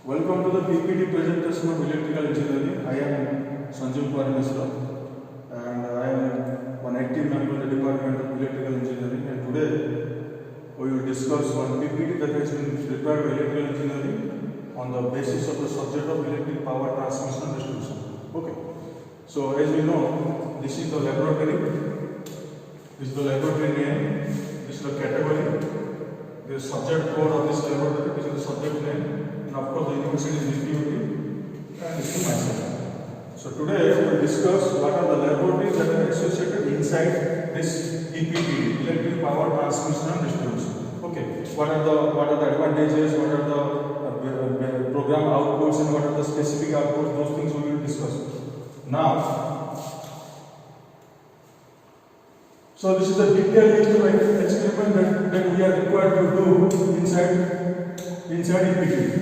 Welcome to the PPT presentation of electrical engineering. I am Sanjeev Kumar Misra and I am one active member of the Department of Electrical Engineering, and today we will discuss one PPT that has been prepared by electrical engineering on the basis of the subject of electric power transmission and distribution. Okay. So as we know, this is the laboratory, this is the laboratory name, this is the category, the subject code of this laboratory, this is the subject name. And of course, the university is DPUT and this is myself. So today we will discuss what are the laboratories that are associated inside this EPD, electric power transmission and distribution. Okay, what are the advantages, what are the program outputs, and what are the specific outputs? Those things we will discuss. Now, so this is a detailed list of experiment that we are required to do inside EPD.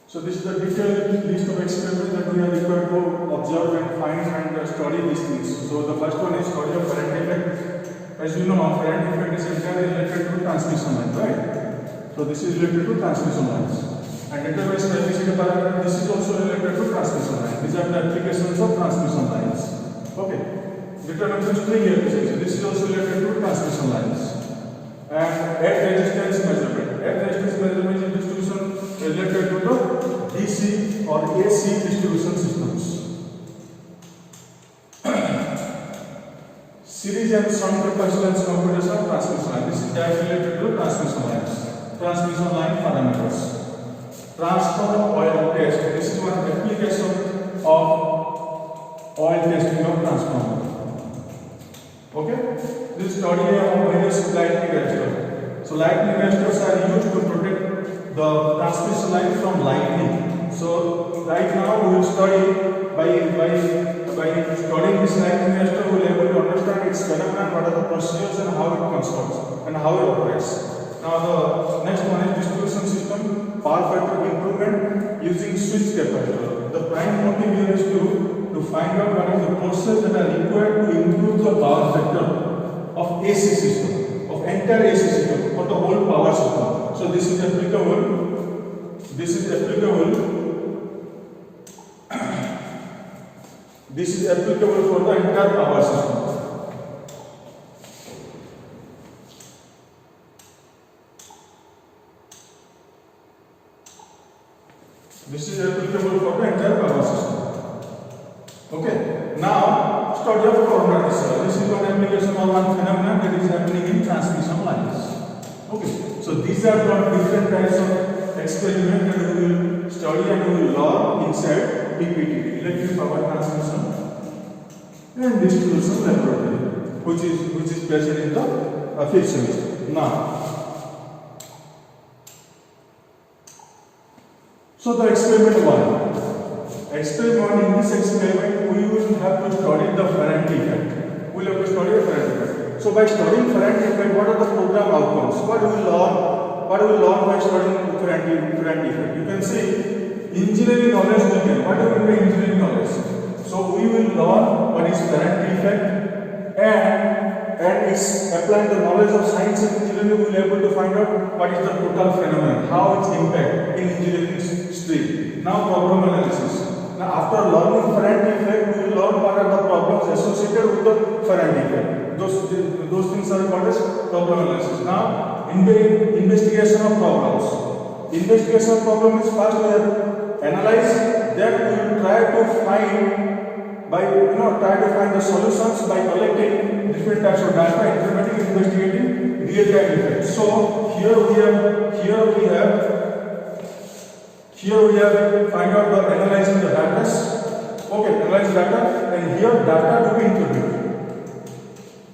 So this is the detailed list of experiments that we are required to observe and find and study these things. So the first one is study of current effect. As you know, current effect is entirely related to transmission line, right? So this is related to transmission lines. And database capacity parameter, this is also related to transmission line. These are the applications of transmission lines. Okay. Determination string efficiency, this is also related to transmission lines. And edge resistance measurement. Edge resistance measurement is distribution related to the DC or AC distribution systems. Series and shunt capacitance computation of transmission line. This is directly related to transmission lines. Transmission line parameters. Transformer oil test. This is one application of oil testing of transformer. Okay? This study of various lightning arresters. So lightning arresters are used to protect the transmission line from lightning. So right now we will study by studying this lightning arrestor, we will be able to understand its phenomenon, what are the procedures and how it constructs and how it operates. Now the next one is distribution system power factor improvement using switch capacitor. The prime motive here is to find out what is the process that are required to improve the power factor of AC system, of entire AC system, for the whole power system. So this is applicable. This is applicable. This is applicable for the entire power system. This is applicable for the entire power system. Okay. Now, study of coronary cell. This is one application of one phenomenon that is happening in transmission lines. Okay. So these are the different types of experiments that we will study and we will learn inside EPD, electric power transmission and distribution laboratory, which is present in the fifth semester. Now, so the experiment 1. Experiment 1, in this experiment we will have to study the Ferranti effect. We will have to study the Ferranti effect. So by studying Ferranti effect, what are the program outcomes? What do we learn by studying Ferranti effect? You can see engineering knowledge we get. What do we mean by engineering knowledge? So we will learn what is Ferranti effect, and it's applying the knowledge of science and engineering, we will be able to find out what is the total phenomenon, how its impact in engineering stream. Now problem analysis. Now after learning Ferranti effect, we will learn what are the problems associated with the Ferranti effect. Those things are called as problem analysis. Now in the investigation of problems. Investigation of problem is first we have analyze, then we will try to find the solutions by collecting different types of data, implementing, investigating real-time effects. So here we have find out the analyzing the data. Okay, analyze data, and here data to be interpreted.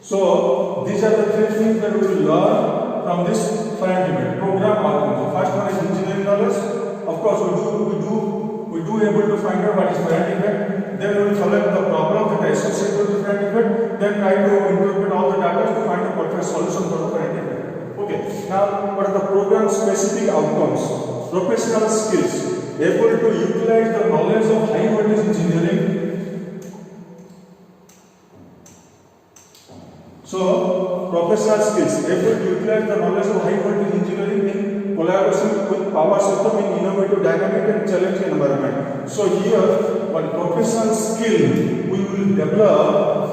So these are the three things that we will learn from this Ferranti effect. Program outcomes. The first one is engineering knowledge. Of course, we do able to find out what is Ferranti effect. Then we will select the problem that is associated with the Ferranti effect. Then try to interpret all the data to find a perfect solution for the Ferranti effect. Okay. Now, what are the program specific outcomes? Professional skills, able to utilize the knowledge of high voltage engineering So, professional skills able to utilize the knowledge of high voltage engineering in collaboration with power system in innovative, dynamic and challenging environment. So here, one professional skill we will develop,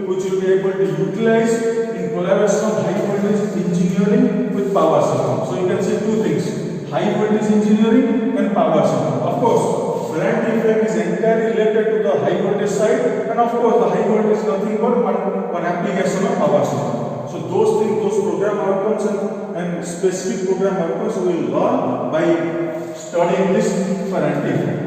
which will be able to utilize in collaboration of high voltage engineering with power system. So you can see two things: high voltage engineering and power system. Of course, Ferranti effect is entirely related to the high voltage side, and of course the high voltage is nothing but one application of power system. So those things, those program outcomes and specific program outcomes we will learn by studying this Ferranti effect.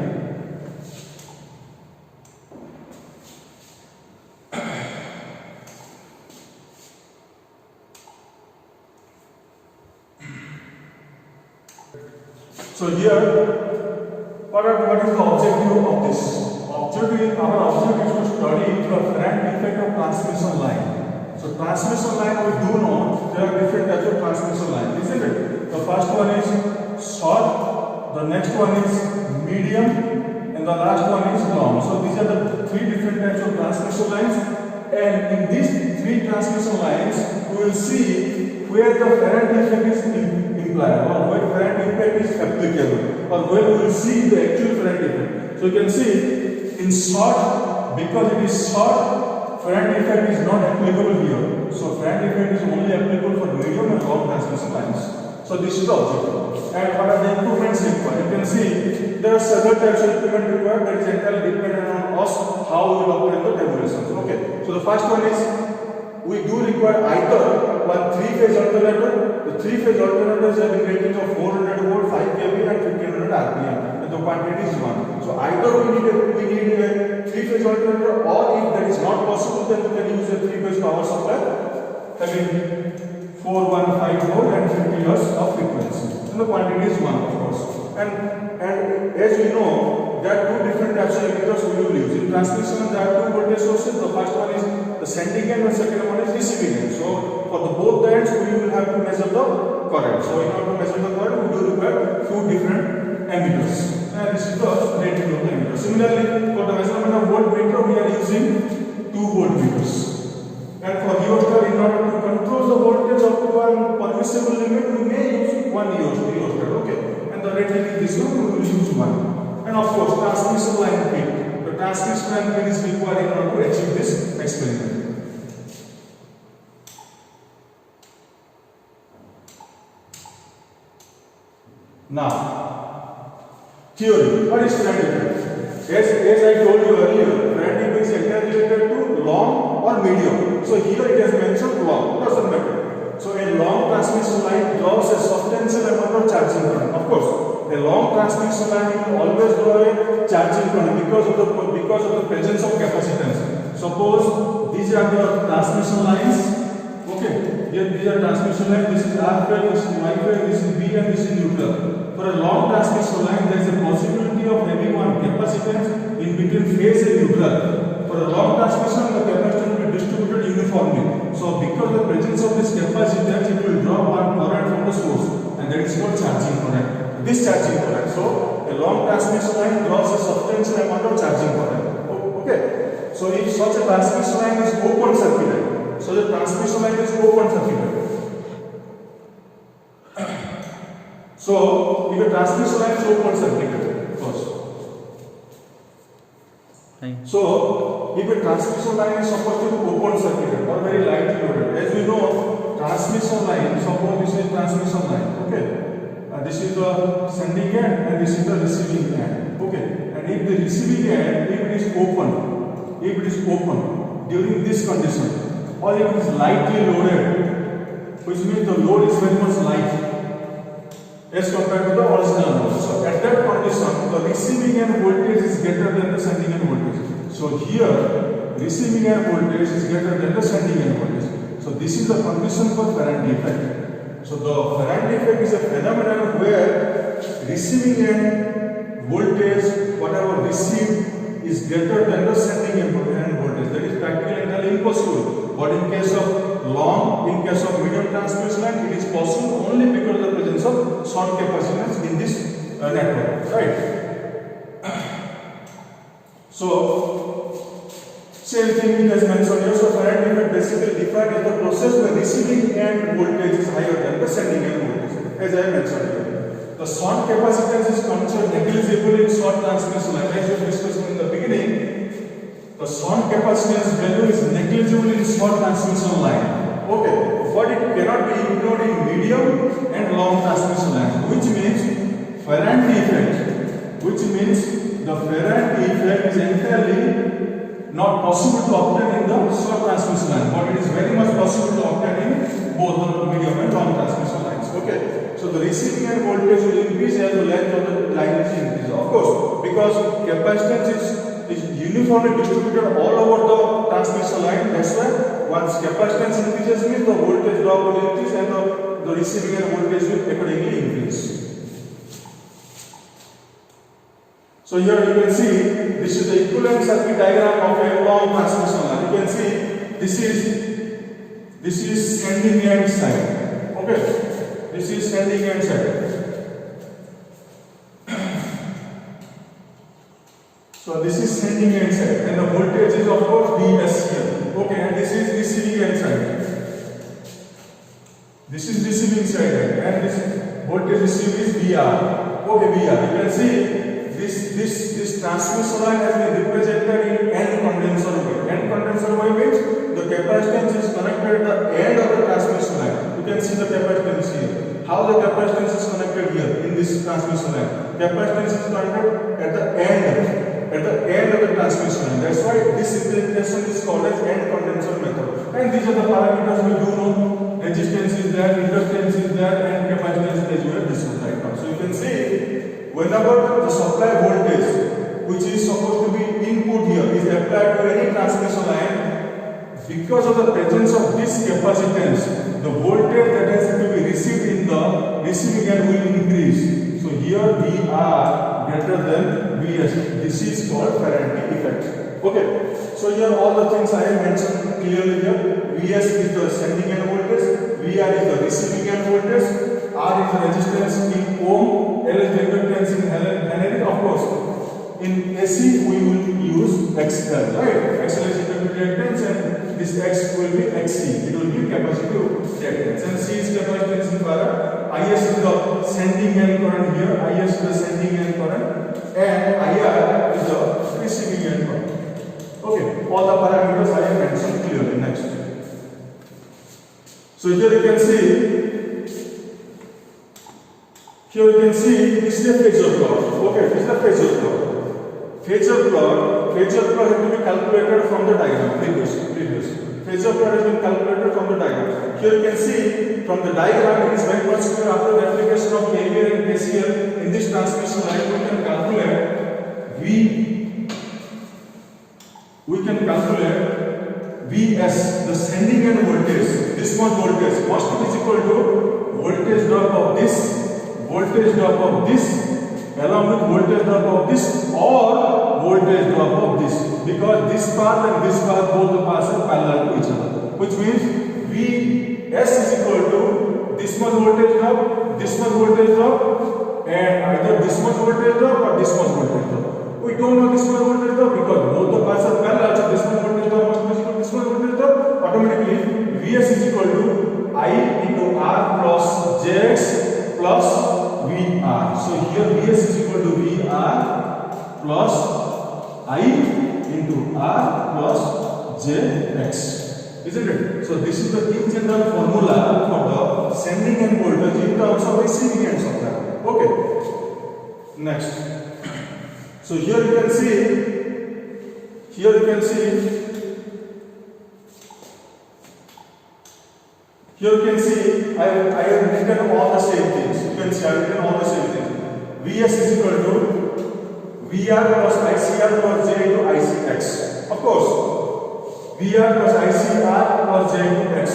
So here, what is the objective of this? Our objective is to study the Ferranti effect of transmission line. So transmission line, we do know there are different types of transmission line, isn't it? The first one is short, the next one is medium, and the last one is long. So these are the three different types of transmission lines, and in these three transmission lines, we will see where the Ferranti effect is implied, or where Ferranti effect is applicable, or where we will see the actual Ferranti effect. So you can see in short, because it is short, Ferranti effect is not applicable here. So Ferranti effect is only applicable for medium and long transmission lines. So this is the objective. And what are the improvements required? You can see there are several types of improvement required. That is entirely dependent on us how we will operate the tabulations. Okay. So the first one is we do require either one three-phase alternator. The three-phase alternators have a rating of 400 volt, 5 kV, and 1500 RPM. And the quantity is 1. So either we need a three-phase alternator, or if that is not possible, then we can use a three-phase power supply having 415 volt and 50 hertz of frequency. And the quantity is 1, of course. And as we know, there are two different types of emitters we will use. In transmission, there are two voltage sources. The first one is the sending end, and the second one is receiving end. So for the both the ends, we will have to measure the current. So in order to measure the current, we do require two different emitters. And this is the rating of the emitter. Similarly, for the measurement of voltmeter, we are using 2 voltmeters. And for rheostat, in order to control the voltage up to one permissible limit, we may use 1 rheostat. Okay. And the rating is this one, we will use 1. And of course, transmission line speed. The transmission line speed is required in order to achieve this experiment. Now, theory. What is Ferranti effect? As I told you earlier, Ferranti effect is entirely related to long or medium. So here it has mentioned long. Doesn't matter. So a long transmission line draws a substantial amount of charging current. Of course, a long transmission line will always draw a charging current because of the presence of capacitance. Suppose these are the transmission lines. Okay, here these are transmission lines. This is R phase, this is Y phase, this is B, and this is neutral. For a long transmission line, there is a possibility of having one capacitance in between phase and neutral. For a long transmission, the capacitance will be distributed uniformly. So because of the presence of this capacitance, it will draw one current from the source, and that is called charging current. Discharging current. So a long transmission line draws a substantial amount of charging current. Okay. So if such a transmission line is open circuited, so the transmission line is open circuited. So if a transmission line is open circuited, first. So if a transmission line is supposed to be open circuited or very lightly loaded, as we know, transmission line, suppose this is transmission line. Okay. This is the sending end and this is the receiving end. Okay. And if the receiving end, if it is open during this condition, or if it is lightly loaded, which means the load is very much light as compared to the original load. So at that condition, the receiving end voltage is greater than the sending end voltage. So here, receiving end voltage is greater than the sending end voltage. So this is the condition for Ferranti effect. So the Ferranti effect is a phenomenon where receiving end voltage, whatever received, is greater than the sending end voltage. That is practically entirely impossible. But in case of medium transmission line, it is possible only because of the presence of short capacitance in this network, right? So Same thing it has mentioned here. So Farad effect basically defined as the process where receiving end voltage is higher than the sending end voltage, as I mentioned here. The shunt capacitance is considered negligible in short transmission line. As we discussed in the beginning, the shunt capacitance value is negligible in short transmission line. Okay, but it cannot be ignored in medium and long transmission line, which means Farad effect, which means the Farad effect is entirely not possible to obtain in the short transmission line, but it is very much possible to obtain in both the medium and long transmission lines. Okay, so the receiving end voltage will increase as the length of the line is increased. Of course, because capacitance is uniformly distributed all over the transmission line. That's why once capacitance increases, means the voltage drop will increase and the receiving end voltage will accordingly increase. So here you can see this is the equivalent circuit diagram of a long transmission line. You can see this is sending end side. Okay, this is sending end side. So this is sending end side, and the voltage is of course Vs here. Okay, and this is receiving end side. This is receiving side, and this voltage received is Vr. Okay, Vr. You can see. This transmission line has been represented in N condenser way. N condenser way means the capacitance is connected at the end of the transmission line. You can see the capacitance here. How the capacitance is connected here in this transmission line? Capacitance is connected at the end of the transmission line. That's why this representation is called as N condenser method. And these are the parameters we do know. Resistance is there, inductance is there, and capacitance as we have discussed right now. So you can see. Whenever the supply voltage, which is supposed to be input here, is applied to any transmission line, because of the presence of this capacitance, the voltage that has to be received in the receiving end will increase. So here Vr greater than Vs. This is called Farad effect. Okay. So here all the things I have mentioned clearly here. Vs is the sending end voltage, Vr is the receiving end voltage. R is the resistance in ohm, L is the inductance in Henry. Of course, in AC we will use XL, right? XL is inductive reactance and this X will be XC. It will be capacitive reactance. And C is capacitance in Farad. IS is the sending end current here. IS is the sending end current, and IR is the receiving end current. Okay, all the parameters I have mentioned clearly. Next. So here you can see. Here you can see this is a phasor plot. Okay, this is a phasor plot. Phasor plot has to be calculated from the diagram. Previous. Phasor plot has been calculated from the diagram. Here you can see from the diagram it is very much clear after the application of KVL and KCL in this transmission line we can calculate Vs, the sending end voltage. This much voltage must be equal to voltage drop of this. Voltage drop of this along with voltage drop of this or voltage drop of this, because this path and this path both the paths are parallel to each other, which means Vs is equal to this much voltage drop, and either this much voltage drop or this much voltage drop. We don't know this much voltage drop because both the paths are parallel, so this much voltage drop must be equal to this much voltage drop. Automatically Vs is equal to I into R plus Jx plus Vr. So here Vs is equal to Vr plus I into R plus Jx. Isn't it? So this is the in general formula for the sending end voltage in terms of receiving end supply. Okay. Next. So here you can see I have written all the same things. You can see I have written all the same things. Vs is equal to Vr plus ICR plus J into ICX. Of course, Vr plus ICR plus J into X.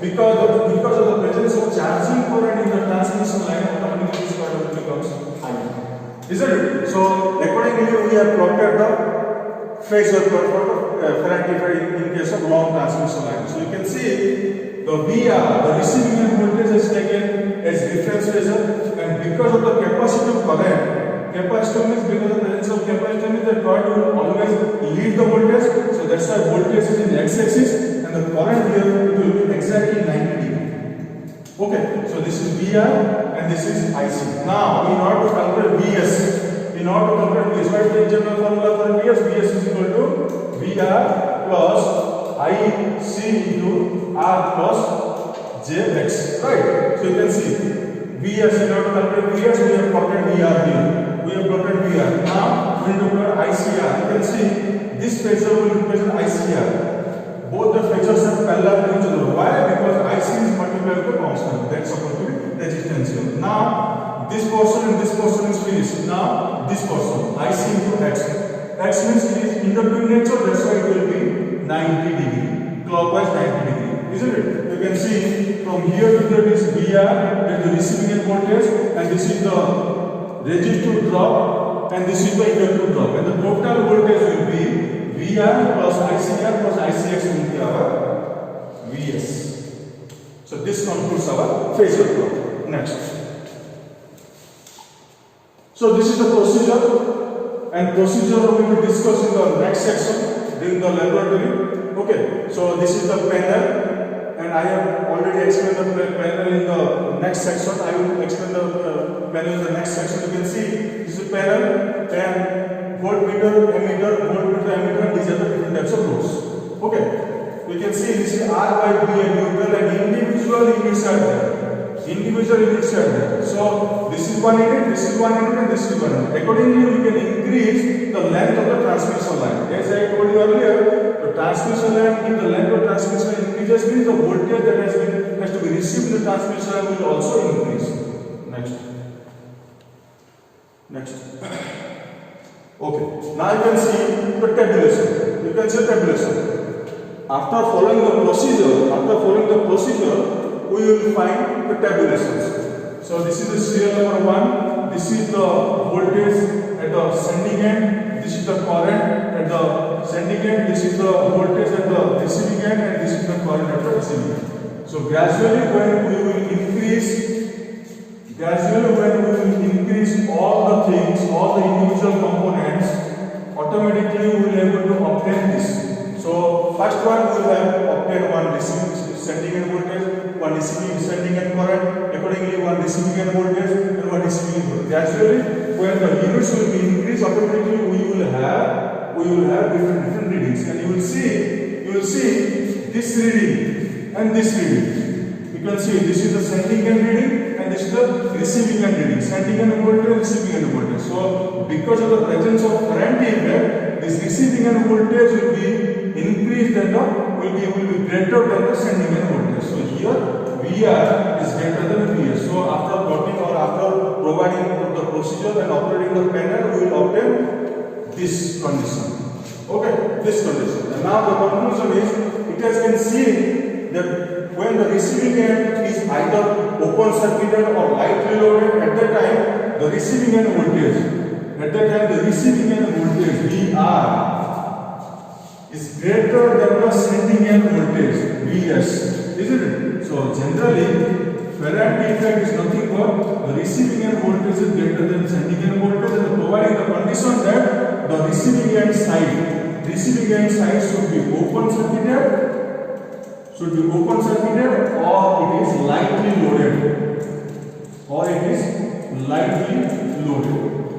Because of the presence of charging current in the transmission line, automatically this current becomes I. Isn't it? So accordingly we have plotted the phasor plot for the Farad effect in case of long transmission line. So you can see the Vr, the receiving end voltage is taken as reference phasor, and because of the capacitive current, capacitor means because of the presence of capacitor means the current will always lead the voltage, so that's why voltage VR and this is IC. Now, in order to calculate VS, what is the general formula for VS? VS is equal to VR plus IC into R plus JX. Right? So you can see VS, in order to calculate VS, we have plotted VR here. Now, we will plot ICR. You can see this phasor will represent ICR. Both the phasors are parallel to each other. Why? Because IC is multiplied by constant. That's supposed to be resistance here. Now, this portion and this portion is finished. Now, this portion, IC into X. X means it is inductive nature, that's why it will be 90 degree, clockwise 90 degree. Isn't it? You can see from here to there is VR, that is the receiving end voltage, and this is the resistive drop, and this is the inductive drop. And the total voltage will be VR plus ICR plus ICX will be our VS. So this concludes our phasor plot. Next. So this is the procedure, and procedure we will discuss in the next section during the laboratory. Okay. So this is the panel. And I have already explained the panel in the next section. I will explain the panel in the next section. You can see this is a panel and voltmeter, ammeter, these are the different types of rods. Okay. You can see this is R by B and neutral and individual units are there. So this is one unit, this is one unit, and this is one unit. Accordingly, we can increase the length of the transmission line. As I told you earlier, the transmission line, if the length of transmission line increases, means the voltage that has to be received in the transmission line will also increase. Next. Okay. Now you can see the tabulation. After following the procedure, we will find the tabulations. So this is the serial number 1. This is the voltage at the sending end. This is the current at the sending end. This is the voltage at the receiving end, and this is the current at the receiving end. So gradually, when we will increase all the things, all the individual components, automatically we will be able to obtain this. So first one we will have obtained one receiving sending end voltage, one receiving sending end current, accordingly one receiving end voltage and one receiving end voltage. Gradually, when the units will be increased, automatically we will have different readings, and you will see this reading and this reading. You can see this is the sending end reading and this is the receiving end reading. Sending end voltage, receiving end voltage. So because of the presence of current effect, this receiving end voltage will be increased and will be greater than the sending end voltage. So here VR is greater than VS. So after plotting or after providing the procedure and operating the panel, we will obtain this condition. Okay, this condition. And now the conclusion is, it has been seen that when the receiving end is either open circuited or lightly loaded, at that time the receiving end voltage VR is greater than the sending end voltage VS, isn't it? So generally, Faraday effect is nothing but the receiving end voltage is greater than sending end voltage, and providing the condition that the receiving end side should be open circuited, or it is lightly loaded.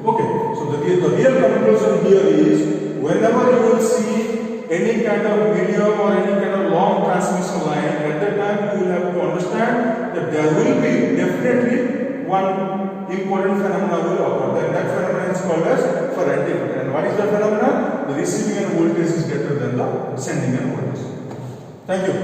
Okay, so the real conclusion here is, whenever you will see any kind of medium or any kind of long transmission line, at that time you will have to understand that there will be definitely one important phenomenon will occur. Then that phenomenon is called as Faraday effect. And what is the phenomenon? The receiving end voltage is greater than the sending end voltage. Thank you.